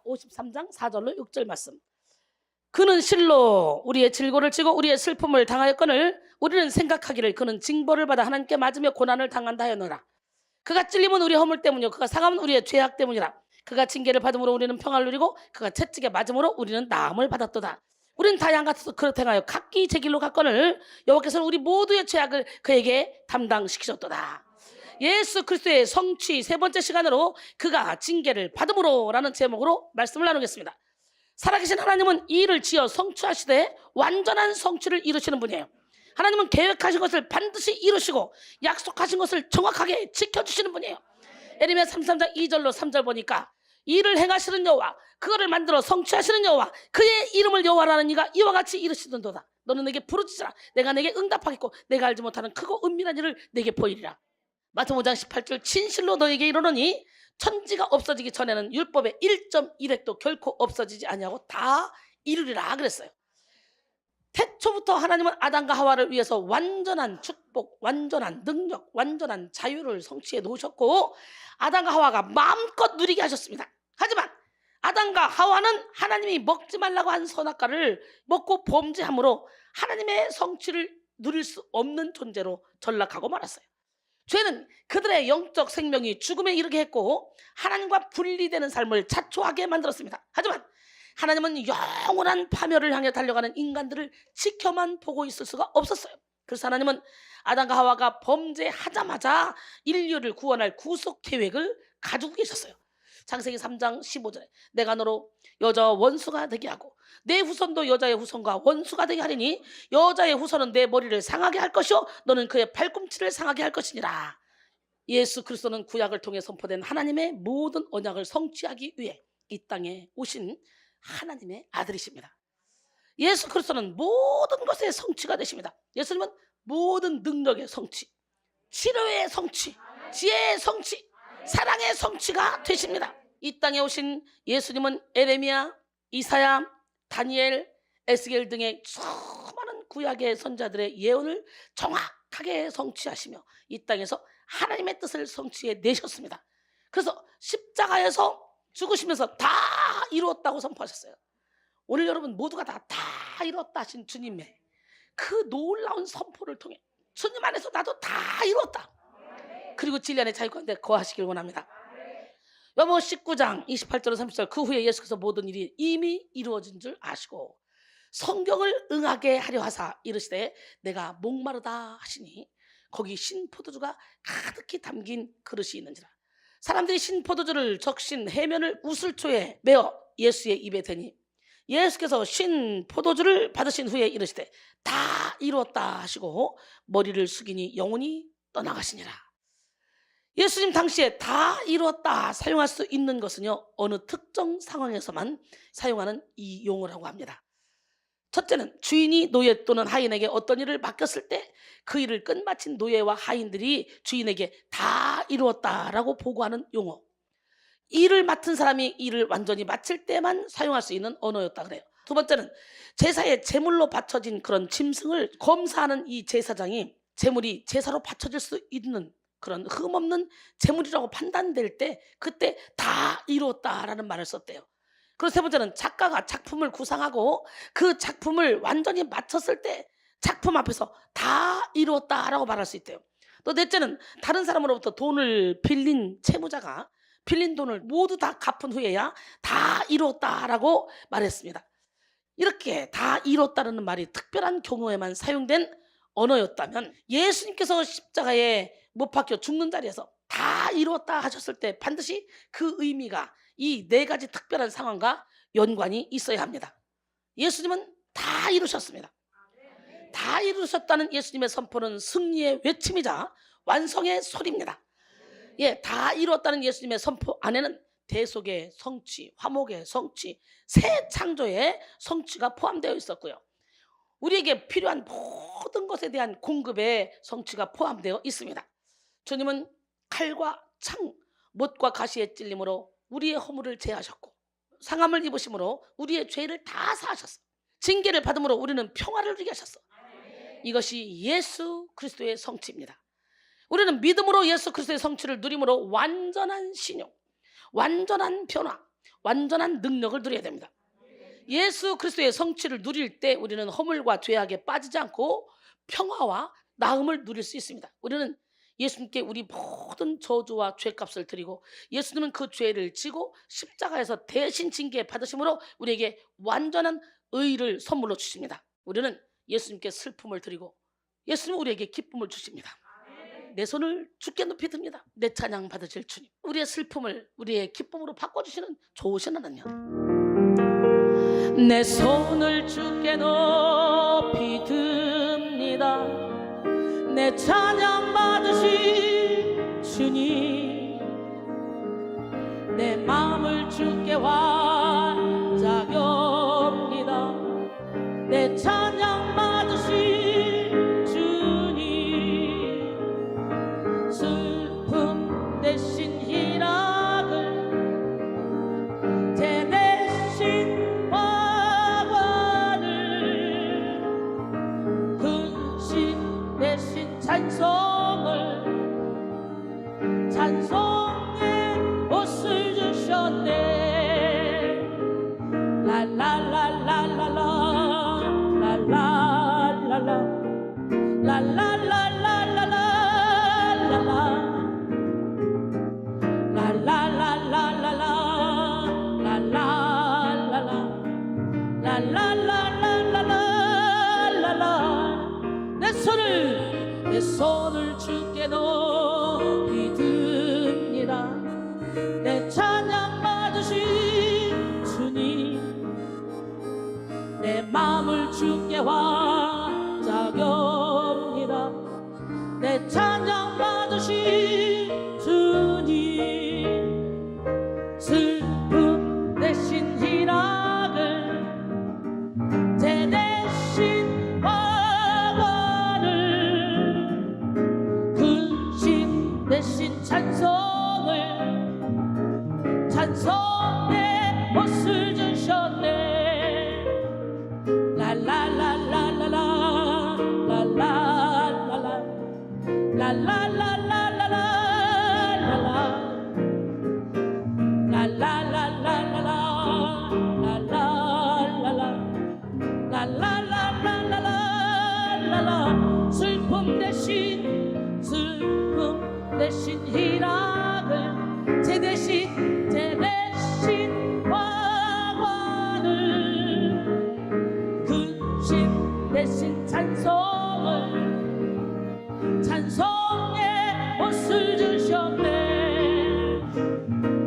53장 4절로 6절 말씀. 그는 실로 우리의 질고를 지고 우리의 슬픔을 당하였거늘 우리는 생각하기를 그는 징벌을 받아 하나님께 맞으며 고난을 당한다 하였노라. 그가 찔림은 우리의 허물 때문이요 그가 상함은 우리의 죄악 때문이라. 그가 징계를 받음으로 우리는 평안을 누리고 그가 채찍에 맞음으로 우리는 나음을 받았도다. 우리는 다 양같아서 그렇게 행하여 각기 제 길로 갔거늘 여호와께서는 우리 모두의 죄악을 그에게 담당시키셨도다. 예수 그리스도의 성취 세 번째 시간으로 그가 징계를 받음으로 라는 제목으로 말씀을 나누겠습니다. 살아계신 하나님은 이 일을 지어 성취하시되 완전한 성취를 이루시는 분이에요. 하나님은 계획하신 것을 반드시 이루시고 약속하신 것을 정확하게 지켜주시는 분이에요. 예레미야 33장 2절로 3절 보니까 이를 행하시는 여호와 그거를 만들어 성취하시는 여호와 그의 이름을 여호와라는 이가 이와 같이 이르시던도다. 너는 내게 부르짖으라. 내가 내게 응답하겠고 내가 알지 못하는 크고 은밀한 일을 내게 보이리라. 마태복음 5장 18절 진실로 너에게 이르노니 천지가 없어지기 전에는 율법의 1.1획도 결코 없어지지 아니하고 다 이루리라 그랬어요. 태초부터 하나님은 아담과 하와를 위해서 완전한 축복, 완전한 능력, 완전한 자유를 성취해 놓으셨고 아담과 하와가 마음껏 누리게 하셨습니다. 하지만 아담과 하와는 하나님이 먹지 말라고 한 선악과를 먹고 범죄함으로 하나님의 성취를 누릴 수 없는 존재로 전락하고 말았어요. 죄는 그들의 영적 생명이 죽음에 이르게 했고 하나님과 분리되는 삶을 자초하게 만들었습니다. 하지만 하나님은 영원한 파멸을 향해 달려가는 인간들을 지켜만 보고 있을 수가 없었어요. 그래서 하나님은 아담과 하와가 범죄하자마자 인류를 구원할 구속 계획을 가지고 계셨어요. 창세기 3장 15절에 내가 너로 여자와 원수가 되게 하고 내 후손도 여자의 후손과 원수가 되게 하리니 여자의 후손은 내 머리를 상하게 할 것이요 너는 그의 발꿈치를 상하게 할 것이니라. 예수 그리스도는 구약을 통해 선포된 하나님의 모든 언약을 성취하기 위해 이 땅에 오신 하나님의 아들이십니다. 예수 그리스도는 모든 것의 성취가 되십니다. 예수님은 모든 능력의 성취, 치료의 성취, 지혜의 성취, 사랑의 성취가 되십니다. 이 땅에 오신 예수님은 에레미야, 이사야, 다니엘, 에스겔 등의 수많은 구약의 선자들의 예언을 정확하게 성취하시며 이 땅에서 하나님의 뜻을 성취해 내셨습니다. 그래서 십자가에서 죽으시면서 다 이루었다고 선포하셨어요. 오늘 여러분 모두가 다 이루었다 하신 주님의 그 놀라운 선포를 통해 주님 안에서 나도 다 이루었다. 그리고 진리 안에 자유 가운데 거하시길 원합니다. 요한복음 19장 28절로 30절 그 후에 예수께서 모든 일이 이미 이루어진 줄 아시고 성경을 응하게 하려 하사 이르시되 내가 목마르다 하시니 거기 신포도주가 가득히 담긴 그릇이 있는지라. 사람들이 신포도주를 적신 해면을 우슬초에 메어 예수의 입에 대니 예수께서 신포도주를 받으신 후에 이르시되 다 이루었다 하시고 머리를 숙이니 영혼이 떠나가시니라. 예수님 당시에 다 이루었다 사용할 수 있는 것은요 어느 특정 상황에서만 사용하는 이 용어라고 합니다. 첫째는 주인이 노예 또는 하인에게 어떤 일을 맡겼을 때 그 일을 끝마친 노예와 하인들이 주인에게 다 이루었다라고 보고하는 용어. 일을 맡은 사람이 일을 완전히 마칠 때만 사용할 수 있는 언어였다 그래요. 두 번째는 제사에 제물로 바쳐진 그런 짐승을 검사하는 이 제사장이 제물이 제사로 바쳐질 수 있는 그런 흠없는 제물이라고 판단될 때 그때 다 이루었다라는 말을 썼대요. 그리고 세 번째는 작가가 작품을 구상하고 그 작품을 완전히 마쳤을 때 작품 앞에서 다 이루었다라고 말할 수 있대요. 또 넷째는 다른 사람으로부터 돈을 빌린 채무자가 빌린 돈을 모두 다 갚은 후에야 다 이루었다라고 말했습니다. 이렇게 다 이루었다는 말이 특별한 경우에만 사용된 언어였다면 예수님께서 십자가에 못 박혀 죽는 자리에서 다 이루었다 하셨을 때 반드시 그 의미가 이 네 가지 특별한 상황과 연관이 있어야 합니다. 예수님은 다 이루셨습니다. 다 이루셨다는 예수님의 선포는 승리의 외침이자 완성의 소리입니다. 예, 다 이루었다는 예수님의 선포 안에는 대속의 성취, 화목의 성취, 새 창조의 성취가 포함되어 있었고요. 우리에게 필요한 모든 것에 대한 공급의 성취가 포함되어 있습니다. 주님은 칼과 창, 못과 가시의 찔림으로 우리의 허물을 제하셨고 상함을 입으심으로 우리의 죄를 다 사하셨어. 징계를 받음으로 우리는 평화를 누리게 하셨어. 이것이 예수 그리스도의 성취입니다. 우리는 믿음으로 예수 그리스도의 성취를 누림으로 완전한 신용, 완전한 변화, 완전한 능력을 누려야 됩니다. 예수 그리스도의 성취를 누릴 때 우리는 허물과 죄악에 빠지지 않고 평화와 나음을 누릴 수 있습니다. 우리는 예수님께 우리 모든 저주와 죄값을 드리고 예수님은 그 죄를 지고 십자가에서 대신 징계 받으심으로 우리에게 완전한 의를 선물로 주십니다. 우리는 예수님께 슬픔을 드리고 예수님은 우리에게 기쁨을 주십니다. 내 손을 주께 높이 듭니다. 내 찬양 받으실 주님, 우리의 슬픔을 우리의 기쁨으로 바꿔주시는 좋으신 하나님, 내 손을 주께 높이 듭니다. 내 찬양 받으실 주님, 내 마음을 주께 완자옵니다. 내 찬양 받으실 주님, 슬픔 대신 희락을 제 대신 대신 찬송의 옷을 주셨네. 라라라라라라 라라라라 라라라라라라 라라라라라라 라라라라라라. 내 손을 주께 높이 듭니다. 내 찬양 받으신 주님, 내 마음을 주께 완자옵니다. 내 찬양 받으신 주님, 슬픔 대신 희락을 제 대신 대신 찬송의 옷을 주셨네. 라라라라라라 라라라라 라라라라라라 라라라라라라 라라라라라라. 슬픔 대신 희락을 제 대신 화관을 근심 대신 찬송의 옷을 주셨네.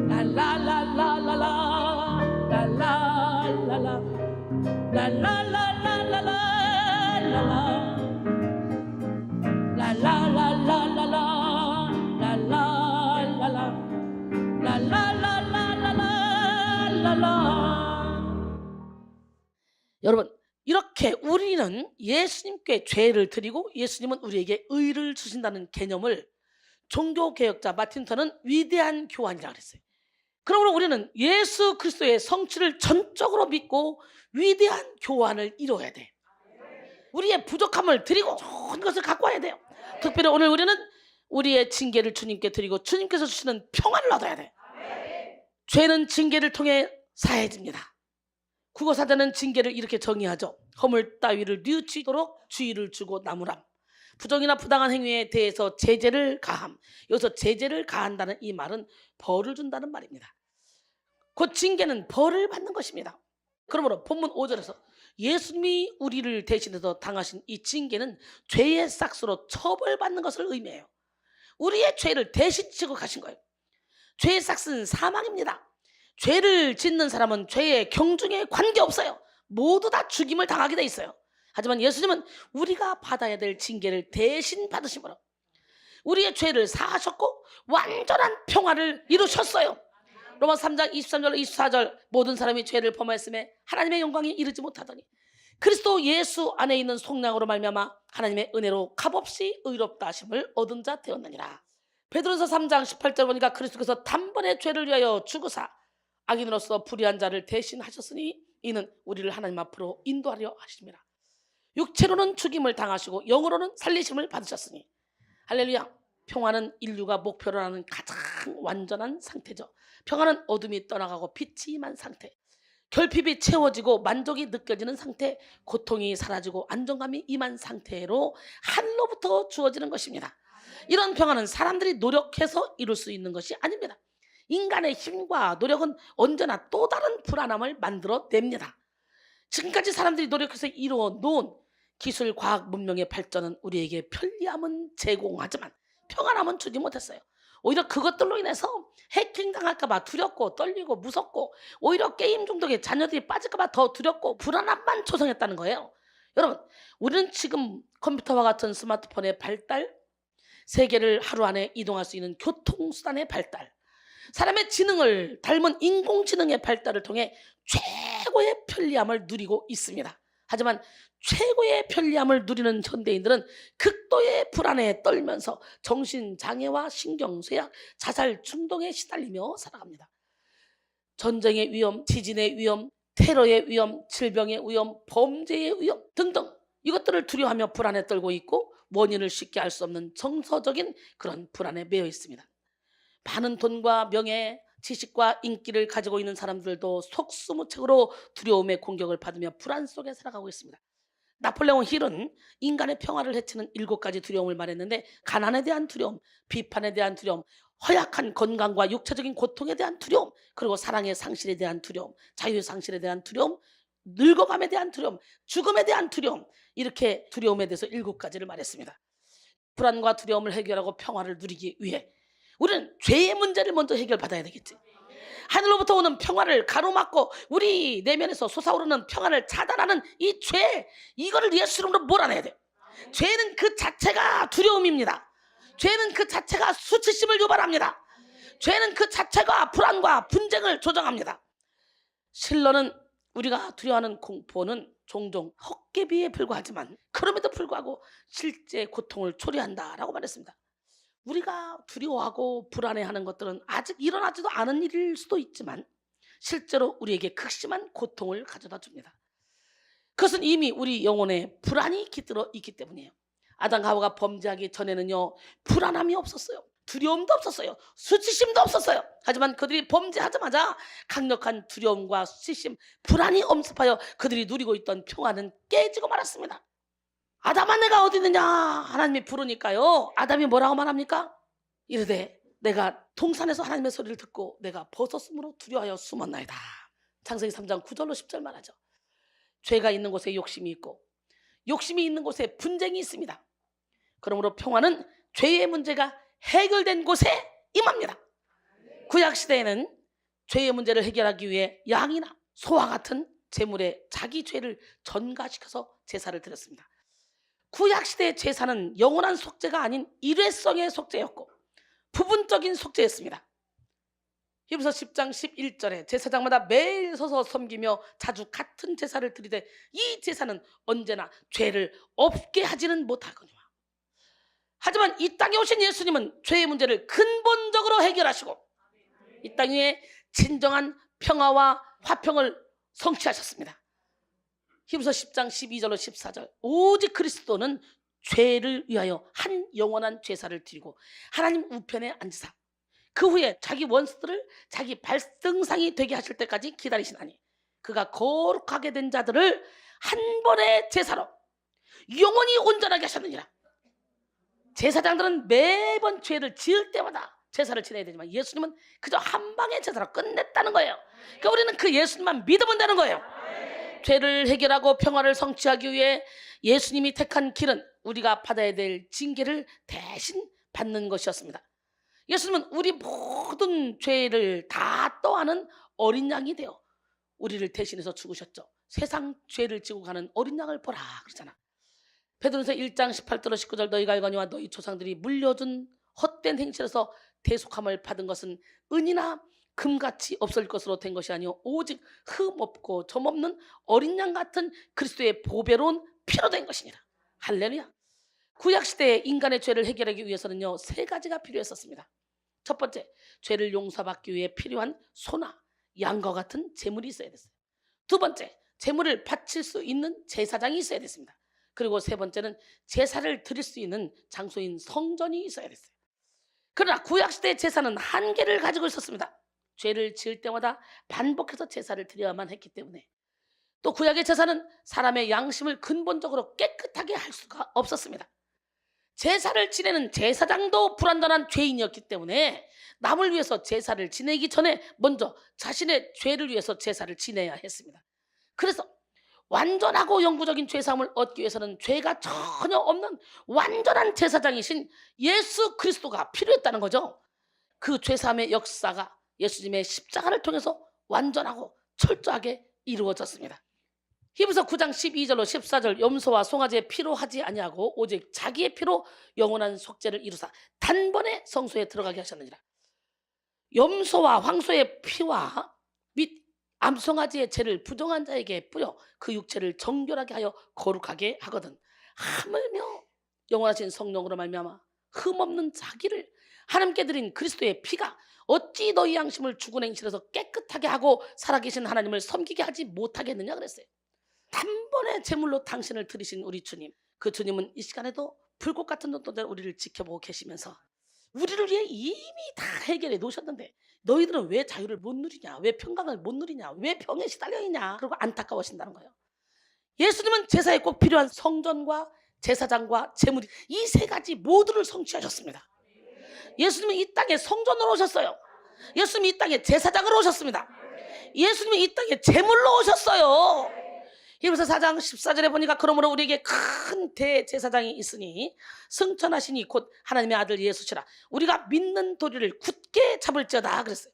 라라라라라라 라라라라 라라라라라라 라라라라라라 여러분, 이렇게 우리는 예수님께 죄를 드리고 예수님은 우리에게 의를 주신다는 개념을 종교개혁자 마틴 루터는 위대한 교환이라고 그랬어요. 그러므로 우리는 예수 그리스도의 성취를 전적으로 믿고 위대한 교환을 이루어야 돼. 우리의 부족함을 드리고 좋은 것을 갖고 와야 돼요. 특별히 오늘 우리는 우리의 징계를 주님께 드리고 주님께서 주시는 평안을 얻어야 돼. 죄는 징계를 통해 사해집니다. 국어사전은 징계를 이렇게 정의하죠. 허물 따위를 뉘우치도록 주의를 주고 나무람. 부정이나 부당한 행위에 대해서 제재를 가함. 여기서 제재를 가한다는 이 말은 벌을 준다는 말입니다. 곧 징계는 벌을 받는 것입니다. 그러므로 본문 5절에서 예수님이 우리를 대신해서 당하신 이 징계는 죄의 삭스로 처벌받는 것을 의미해요. 우리의 죄를 대신 지고 가신 거예요. 죄의 삭스는 사망입니다. 죄를 짓는 사람은 죄의 경중에 관계없어요. 모두 다 죽임을 당하게 돼 있어요. 하지만 예수님은 우리가 받아야 될 징계를 대신 받으심으로 우리의 죄를 사하셨고 완전한 평화를 이루셨어요. 로마서 3장 23절 24절 모든 사람이 죄를 범하였음에 하나님의 영광에 이르지 못하더니 그리스도 예수 안에 있는 속량으로 말미암아 하나님의 은혜로 값없이 의롭다 하심을 얻은 자 되었느니라. 베드로서 3장 18절 보니까 그리스도께서 단번에 죄를 위하여 죽으사 악인으로서 불의한 자를 대신하셨으니 이는 우리를 하나님 앞으로 인도하려 하심이라. 육체로는 죽임을 당하시고 영으로는 살리심을 받으셨으니 할렐루야. 평화는 인류가 목표로 하는 가장 완전한 상태죠. 평화는 어둠이 떠나가고 빛이 임한 상태, 결핍이 채워지고 만족이 느껴지는 상태, 고통이 사라지고 안정감이 임한 상태로 하늘로부터 주어지는 것입니다. 이런 평화는 사람들이 노력해서 이룰 수 있는 것이 아닙니다. 인간의 힘과 노력은 언제나 또 다른 불안함을 만들어냅니다. 지금까지 사람들이 노력해서 이루어 놓은 기술, 과학, 문명의 발전은 우리에게 편리함은 제공하지만 평안함은 주지 못했어요. 오히려 그것들로 인해서 해킹당할까봐 두렵고 떨리고 무섭고, 오히려 게임 중독에 자녀들이 빠질까봐 더 두렵고 불안함만 조성했다는 거예요. 여러분, 우리는 지금 컴퓨터와 같은 스마트폰의 발달, 세계를 하루 안에 이동할 수 있는 교통수단의 발달, 사람의 지능을 닮은 인공지능의 발달을 통해 최고의 편리함을 누리고 있습니다. 하지만 최고의 편리함을 누리는 현대인들은 극도의 불안에 떨면서 정신장애와 신경쇠약, 자살 충동에 시달리며 살아갑니다. 전쟁의 위험, 지진의 위험, 테러의 위험, 질병의 위험, 범죄의 위험 등등, 이것들을 두려워하며 불안에 떨고 있고 원인을 쉽게 알 수 없는 정서적인 그런 불안에 매여 있습니다. 많은 돈과 명예, 지식과 인기를 가지고 있는 사람들도 속수무책으로 두려움의 공격을 받으며 불안 속에 살아가고 있습니다. 나폴레옹 힐은 인간의 평화를 해치는 7가지 두려움을 말했는데, 가난에 대한 두려움, 비판에 대한 두려움, 허약한 건강과 육체적인 고통에 대한 두려움, 그리고 사랑의 상실에 대한 두려움, 자유의 상실에 대한 두려움, 늙어감에 대한 두려움, 죽음에 대한 두려움, 이렇게 두려움에 대해서 7가지를 말했습니다. 불안과 두려움을 해결하고 평화를 누리기 위해 우리는 죄의 문제를 먼저 해결받아야 되겠지. 하늘로부터 오는 평화를 가로막고 우리 내면에서 솟아오르는 평화를 차단하는 이 죄, 이거를 예수 이름으로 몰아내야 돼. 죄는 그 자체가 두려움입니다. 죄는 그 자체가 수치심을 유발합니다. 죄는 그 자체가 불안과 분쟁을 조장합니다. 실로는 우리가 두려워하는 공포는 종종 헛개비에 불과하지만 그럼에도 불구하고 실제 고통을 초래한다라고 말했습니다. 우리가 두려워하고 불안해하는 것들은 아직 일어나지도 않은 일일 수도 있지만 실제로 우리에게 극심한 고통을 가져다 줍니다. 그것은 이미 우리 영혼에 불안이 깃들어 있기 때문이에요. 아담과 하와가 범죄하기 전에는요, 불안함이 없었어요. 두려움도 없었어요. 수치심도 없었어요. 하지만 그들이 범죄하자마자 강력한 두려움과 수치심, 불안이 엄습하여 그들이 누리고 있던 평화는 깨지고 말았습니다. 아담아, 내가 어디 있느냐 하나님이 부르니까요, 아담이 뭐라고 말합니까? 이르되 내가 동산에서 하나님의 소리를 듣고 내가 벗었으므로 두려워하여 숨었나이다. 창세기 3장 9절로 10절 말하죠. 죄가 있는 곳에 욕심이 있고 욕심이 있는 곳에 분쟁이 있습니다. 그러므로 평화는 죄의 문제가 해결된 곳에 임합니다. 구약시대에는 죄의 문제를 해결하기 위해 양이나 소와 같은 제물에 자기 죄를 전가시켜서 제사를 드렸습니다. 구약시대의 제사는 영원한 속죄가 아닌 일회성의 속죄였고 부분적인 속죄였습니다. 히브리서 10장 11절에 제사장마다 매일 서서 섬기며 자주 같은 제사를 드리되 이 제사는 언제나 죄를 없게 하지는 못하거니와. 하지만 이 땅에 오신 예수님은 죄의 문제를 근본적으로 해결하시고 이 땅 위에 진정한 평화와 화평을 성취하셨습니다. 히브리서 10장 12절로 14절, 오직 그리스도는 죄를 위하여 한 영원한 제사를 드리고 하나님 우편에 앉으사 그 후에 자기 원수들을 자기 발등상이 되게 하실 때까지 기다리시나니 그가 거룩하게 된 자들을 한 번의 제사로 영원히 온전하게 하셨느니라. 제사장들은 매번 죄를 지을 때마다 제사를 지내야 되지만 예수님은 그저 한 방의 제사로 끝냈다는 거예요. 그러니까 우리는 그 예수님만 믿으면 되는 거예요. 죄를 해결하고 평화를 성취하기 위해 예수님이 택한 길은 우리가 받아야 될 징계를 대신 받는 것이었습니다. 예수님은 우리 모든 죄를 다 떠안은 어린 양이 되어 우리를 대신해서 죽으셨죠. 세상 죄를 지고 가는 어린 양을 보라 그러잖아. 베드로전서 1장 18절로 19절, 너희가 알거니와 너희 조상들이 물려준 헛된 행실에서 대속함을 받은 것은 은이나 금같이 없을 것으로 된 것이 아니요 오직 흠없고 점없는 어린 양 같은 그리스도의 보배로운 피로 된 것이니라. 할렐루야. 구약시대에 인간의 죄를 해결하기 위해서는요 3가지가 필요했었습니다. 첫 번째, 죄를 용서받기 위해 필요한 소나 양과 같은 제물이 있어야 됐어요. 두 번째, 제물을 바칠 수 있는 제사장이 있어야 됐습니다. 그리고 세 번째는 제사를 드릴 수 있는 장소인 성전이 있어야 됐어요. 그러나 구약시대의 제사는 한계를 가지고 있었습니다. 죄를 지을 때마다 반복해서 제사를 드려야만 했기 때문에, 또 구약의 제사는 사람의 양심을 근본적으로 깨끗하게 할 수가 없었습니다. 제사를 지내는 제사장도 불완전한 죄인이었기 때문에 남을 위해서 제사를 지내기 전에 먼저 자신의 죄를 위해서 제사를 지내야 했습니다. 그래서 완전하고 영구적인 죄사함을 얻기 위해서는 죄가 전혀 없는 완전한 제사장이신 예수 그리스도가 필요했다는 거죠. 그 죄사함의 역사가 예수님의 십자가를 통해서 완전하고 철저하게 이루어졌습니다. 히브리서 9장 12절로 14절, 염소와 송아지의 피로 하지 아니하고 오직 자기의 피로 영원한 속죄를 이루사 단번에 성소에 들어가게 하셨느니라. 염소와 황소의 피와 및 암송아지의 죄를 부정한 자에게 뿌려 그 육체를 정결하게 하여 거룩하게 하거든, 하물며 영원하신 성령으로 말미암아 흠없는 자기를 하나님께 드린 그리스도의 피가 어찌 너희 양심을 죽은 행실에서 깨끗하게 하고 살아계신 하나님을 섬기게 하지 못하겠느냐 그랬어요. 단번에 제물로 당신을 드리신 우리 주님, 그 주님은 이 시간에도 불꽃 같은 눈동자로 우리를 지켜보고 계시면서 우리를 위해 이미 다 해결해 놓으셨는데 너희들은 왜 자유를 못 누리냐, 왜 평강을 못 누리냐, 왜 병에 시달려 있냐, 그리고 안타까워하신다는 거예요. 예수님은 제사에 꼭 필요한 성전과 제사장과 제물이, 이 세 가지 모두를 성취하셨습니다. 예수님은 이 땅에 성전으로 오셨어요. 예수님이 이 땅에 제사장으로 오셨습니다. 예수님이 이 땅에 제물로 오셨어요. 히브리서 4장 14절에 보니까 그러므로 우리에게 큰 대제사장이 있으니 승천하시니 곧 하나님의 아들 예수시라. 우리가 믿는 도리를 굳게 잡을지어다 그랬어요.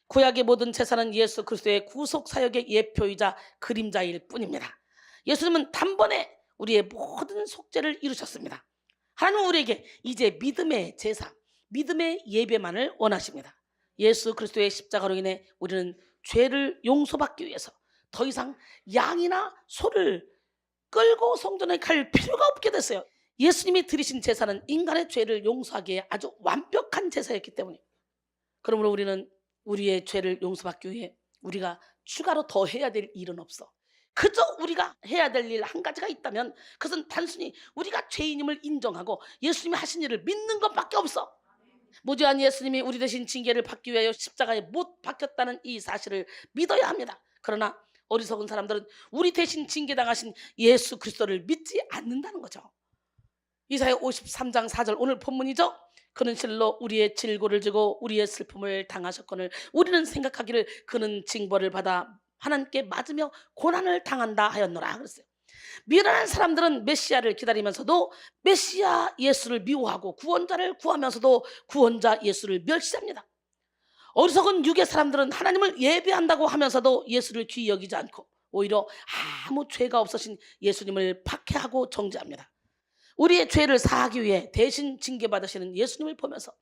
구약의 모든 제사는 예수 그리스도의 구속 사역의 예표이자 그림자일 뿐입니다. 예수님은 단번에 우리의 모든 속죄를 이루셨습니다. 하나님은 우리에게 이제 믿음의 제사, 믿음의 예배만을 원하십니다. 예수 그리스도의 십자가로 인해 우리는 죄를 용서받기 위해서 더 이상 양이나 소를 끌고 성전에 갈 필요가 없게 됐어요. 예수님이 드리신 제사는 인간의 죄를 용서하기에 아주 완벽한 제사였기 때문에, 그러므로 우리는 우리의 죄를 용서받기 위해 우리가 추가로 더 해야 될 일은 없어. 그저 우리가 해야 될 일 한 가지가 있다면 그것은 단순히 우리가 죄인임을 인정하고 예수님이 하신 일을 믿는 것밖에 없어. 무죄한 예수님이 우리 대신 징계를 받기 위하여 십자가에 못 박혔다는 이 사실을 믿어야 합니다. 그러나 어리석은 사람들은 우리 대신 징계당하신 예수 그리스도를 믿지 않는다는 거죠. 이사야 53장 4절, 오늘 본문이죠. 그는 실로 우리의 질고를 지고 우리의 슬픔을 당하셨거늘 우리는 생각하기를 그는 징벌을 받아 하나님께 맞으며 고난을 당한다 하였노라 그랬어요. 미련한 사람들은 메시아를 기다리면서도 메시아 예수를 미워하고 구원자를 구하면서도 구원자 예수를 멸시합니다. 어리석은 육의 사람들은 하나님을 예배한다고 하면서도 예수를 귀히 여기지 않고 오히려 아무 죄가 없으신 예수님을 박해하고 정죄합니다. 우리의 죄를 사하기 위해 대신 징계받으시는 예수님을 보면서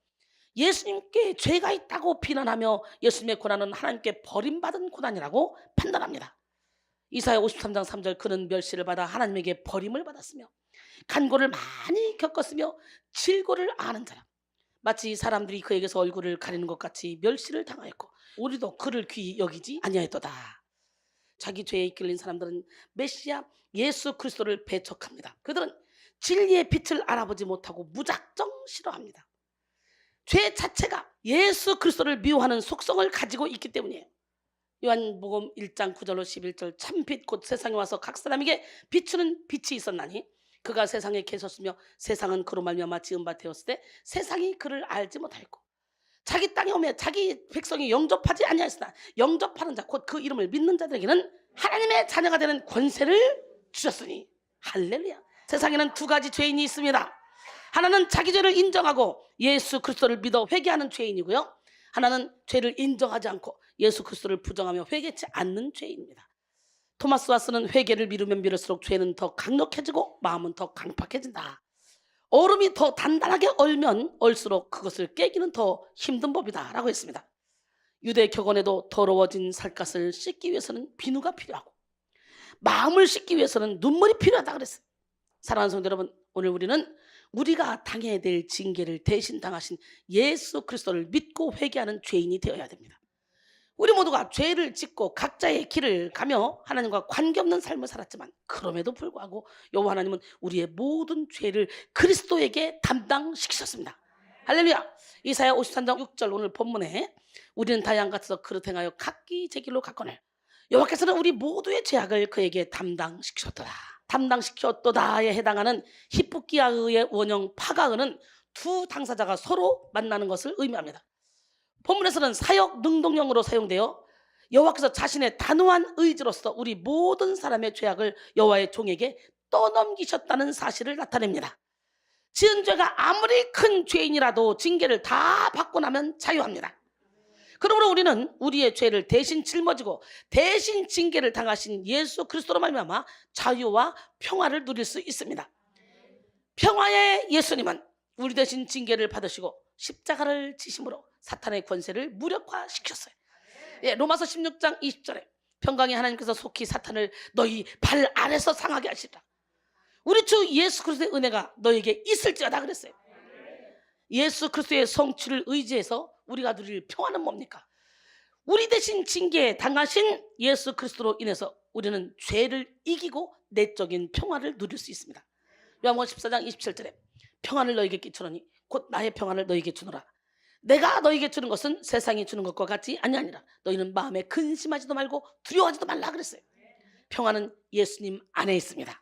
예수님께 죄가 있다고 비난하며 예수님의 고난은 하나님께 버림받은 고난이라고 판단합니다. 이사야 53장 3절, 그는 멸시를 받아 하나님에게 버림을 받았으며 간고를 많이 겪었으며 질고를 아는 자라. 마치 사람들이 그에게서 얼굴을 가리는 것 같이 멸시를 당하였고 우리도 그를 귀히 여기지 아니하였도다. 자기 죄에 이끌린 사람들은 메시아 예수 그리스도를 배척합니다. 그들은 진리의 빛을 알아보지 못하고 무작정 싫어합니다. 죄 자체가 예수 그리스도를 미워하는 속성을 가지고 있기 때문이에요. 요한복음 1장 9절로 11절, 참빛 곧 세상에 와서 각 사람에게 비추는 빛이 있었나니 그가 세상에 계셨으며 세상은 그로 말미암아 지은 바 되었을 때 세상이 그를 알지 못하였고 자기 땅에 오며 자기 백성이 영접하지 아니하였으나 영접하는 자 곧 그 이름을 믿는 자들에게는 하나님의 자녀가 되는 권세를 주셨으니. 할렐루야. 세상에는 두 가지 죄인이 있습니다. 하나는 자기 죄를 인정하고 예수 그리스도를 믿어 회개하는 죄인이고요, 하나는 죄를 인정하지 않고 예수 그리스도를 부정하며 회개치 않는 죄인입니다. 토마스 와스는 회개를 미루면 미룰수록 죄는 더 강력해지고 마음은 더 강팍해진다. 얼음이 더 단단하게 얼면 얼수록 그것을 깨기는 더 힘든 법이다 라고 했습니다. 유대 격언에도 더러워진 살갗을 씻기 위해서는 비누가 필요하고 마음을 씻기 위해서는 눈물이 필요하다 그랬어요. 사랑하는 성도 여러분, 오늘 우리는 우리가 당해야 될 징계를 대신 당하신 예수 그리스도를 믿고 회개하는 죄인이 되어야 됩니다. 우리 모두가 죄를 짓고 각자의 길을 가며 하나님과 관계없는 삶을 살았지만 그럼에도 불구하고 여호와 하나님은 우리의 모든 죄를 그리스도에게 담당시키셨습니다. 할렐루야. 이사야 53장 6절 오늘 본문에 우리는 다양 같아서 그릇 행하여 각기 제 길로 갔거늘 여호와께서는 우리 모두의 죄악을 그에게 담당시키셨도다. 담당시켰도다에 해당하는 히프기야의 원형 파가은은 두 당사자가 서로 만나는 것을 의미합니다. 본문에서는 사역 능동형으로 사용되어 여호와께서 자신의 단호한 의지로서 우리 모든 사람의 죄악을 여호와의 종에게 떠넘기셨다는 사실을 나타냅니다. 지은 죄가 아무리 큰 죄인이라도 징계를 다 받고 나면 자유합니다. 그러므로 우리는 우리의 죄를 대신 짊어지고 대신 징계를 당하신 예수 그리스도로 말미암아 자유와 평화를 누릴 수 있습니다. 평화의 예수님은 우리 대신 징계를 받으시고 십자가를 지심으로 사탄의 권세를 무력화시켰어요. 예, 로마서 16장 20절에 평강의 하나님께서 속히 사탄을 너희 발 아래서 상하게 하시리라. 우리 주 예수 그리스도의 은혜가 너에게 있을지어다 그랬어요. 예수 그리스도의 성취를 의지해서 우리가 누릴 평화는 뭡니까? 우리 대신 징계 당하신 예수 그리스도로 인해서 우리는 죄를 이기고 내적인 평화를 누릴 수 있습니다. 요한복음 14장 27절에 평안을 너에게 끼치노니 곧 나의 평안을 너에게 주노라. 내가 너에게 주는 것은 세상이 주는 것과 같이 아니하니라. 너희는 마음에 근심하지도 말고 두려워하지도 말라 그랬어요. 평안은 예수님 안에 있습니다.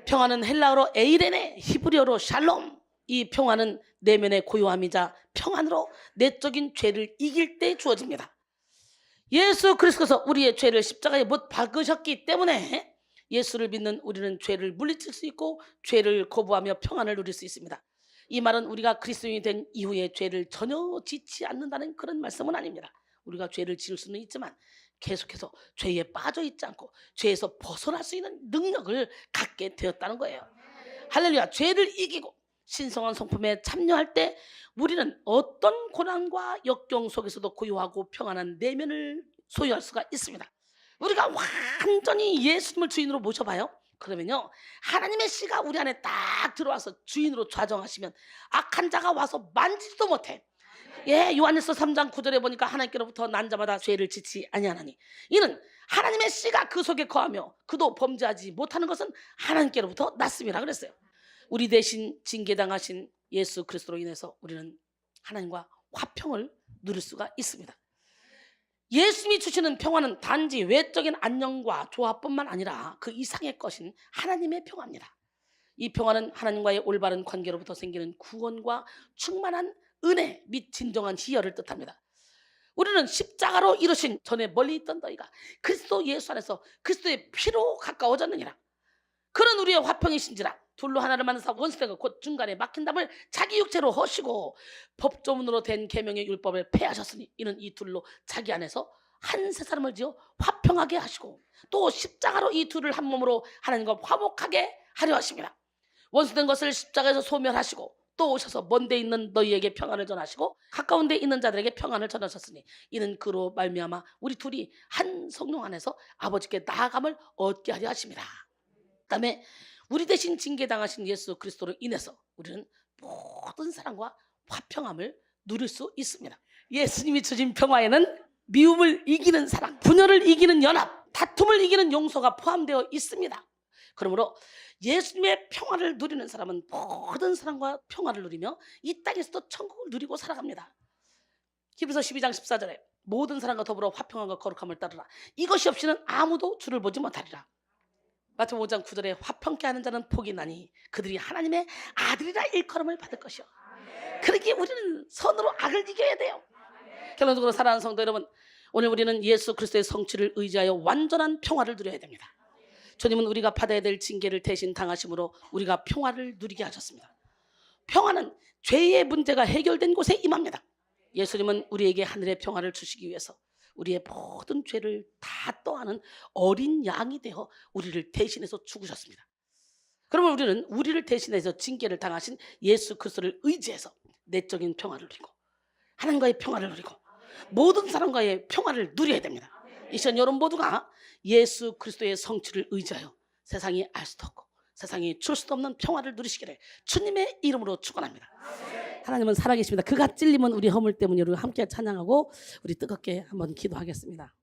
평안은 헬라어로 에이레네, 히브리어로 샬롬. 이 평안은 내면의 고요함이자 평안으로 내적인 죄를 이길 때 주어집니다. 예수 그리스도께서 우리의 죄를 십자가에 못 박으셨기 때문에 예수를 믿는 우리는 죄를 물리칠 수 있고 죄를 거부하며 평안을 누릴 수 있습니다. 이 말은 우리가 그리스도인이 된 이후에 죄를 전혀 짓지 않는다는 그런 말씀은 아닙니다. 우리가 죄를 지을 수는 있지만 계속해서 죄에 빠져 있지 않고 죄에서 벗어날 수 있는 능력을 갖게 되었다는 거예요. 할렐루야. 죄를 이기고 신성한 성품에 참여할 때 우리는 어떤 고난과 역경 속에서도 고요하고 평안한 내면을 소유할 수가 있습니다. 우리가 완전히 예수님을 주인으로 모셔봐요. 그러면요, 하나님의 씨가 우리 안에 딱 들어와서 주인으로 좌정하시면 악한 자가 와서 만지지도 못해. 예, 요한일서 3장 9절에 보니까 하나님께로부터 난 자마다 죄를 지치 아니하나니 이는 하나님의 씨가 그 속에 거하며 그도 범죄하지 못하는 것은 하나님께로부터 났음이라 그랬어요. 우리 대신 징계당하신 예수 그리스도로 인해서 우리는 하나님과 화평을 누릴 수가 있습니다. 예수님이 주시는 평화는 단지 외적인 안녕과 조화뿐만 아니라 그 이상의 것인 하나님의 평화입니다. 이 평화는 하나님과의 올바른 관계로부터 생기는 구원과 충만한 은혜 및 진정한 희열을 뜻합니다. 우리는 십자가로 이루신 전에 멀리 있던 너희가 그리스도 예수 안에서 그리스도의 피로 가까워졌느니라. 그런 우리의 화평이신지라. 둘로 하나를 만드사 원수되고 곧 중간에 막힌 담을 자기 육체로 허시고 법조문으로 된 계명의 율법을 폐하셨으니 이는 이 둘로 자기 안에서 한 세 사람을 지어 화평하게 하시고 또 십자가로 이 둘을 한 몸으로 하나님과 화목하게 하려 하십니다. 원수된 것을 십자가에서 소멸하시고 또 오셔서 먼 데 있는 너희에게 평안을 전하시고 가까운 데 있는 자들에게 평안을 전하셨으니 이는 그로 말미암아 우리 둘이 한 성령 안에서 아버지께 나아감을 얻게 하려 하십니다. 그다음에 우리 대신 징계당하신 예수 그리스도로 인해서 우리는 모든 사람과 화평함을 누릴 수 있습니다. 예수님이 주신 평화에는 미움을 이기는 사랑, 분열을 이기는 연합, 다툼을 이기는 용서가 포함되어 있습니다. 그러므로 예수님의 평화를 누리는 사람은 모든 사람과 평화를 누리며 이 땅에서도 천국을 누리고 살아갑니다. 히브리서 12장 14절에 모든 사람과 더불어 화평함과 거룩함을 따르라. 이것이 없이는 아무도 주를 보지 못하리라. 마태복음 5장 9절에 화평케 하는 자는 복이 나니 그들이 하나님의 아들이라 일컬음을 받을 것이요. 그러기에 우리는 선으로 악을 이겨야 돼요. 결론적으로 사랑하는 성도 여러분, 오늘 우리는 예수 그리스도의 성취를 의지하여 완전한 평화를 누려야 됩니다. 주님은 우리가 받아야 될 징계를 대신 당하심으로 우리가 평화를 누리게 하셨습니다. 평화는 죄의 문제가 해결된 곳에 임합니다. 예수님은 우리에게 하늘의 평화를 주시기 위해서 우리의 모든 죄를 다 떠안은 어린 양이 되어 우리를 대신해서 죽으셨습니다. 그러면 우리는 우리를 대신해서 징계를 당하신 예수 그리스도를 의지해서 내적인 평화를 누리고 하나님과의 평화를 누리고 모든 사람과의 평화를 누려야 됩니다. 이 시간 여러분 모두가 예수 그리스도의 성취를 의지하여 세상이 알 수도 없고 세상이 줄 수도 없는 평화를 누리시기를 주님의 이름으로 축원합니다. 하나님은 살아계십니다. 그가 찔림은 우리 허물 때문에 우리 함께 찬양하고 우리 뜨겁게 한번 기도하겠습니다.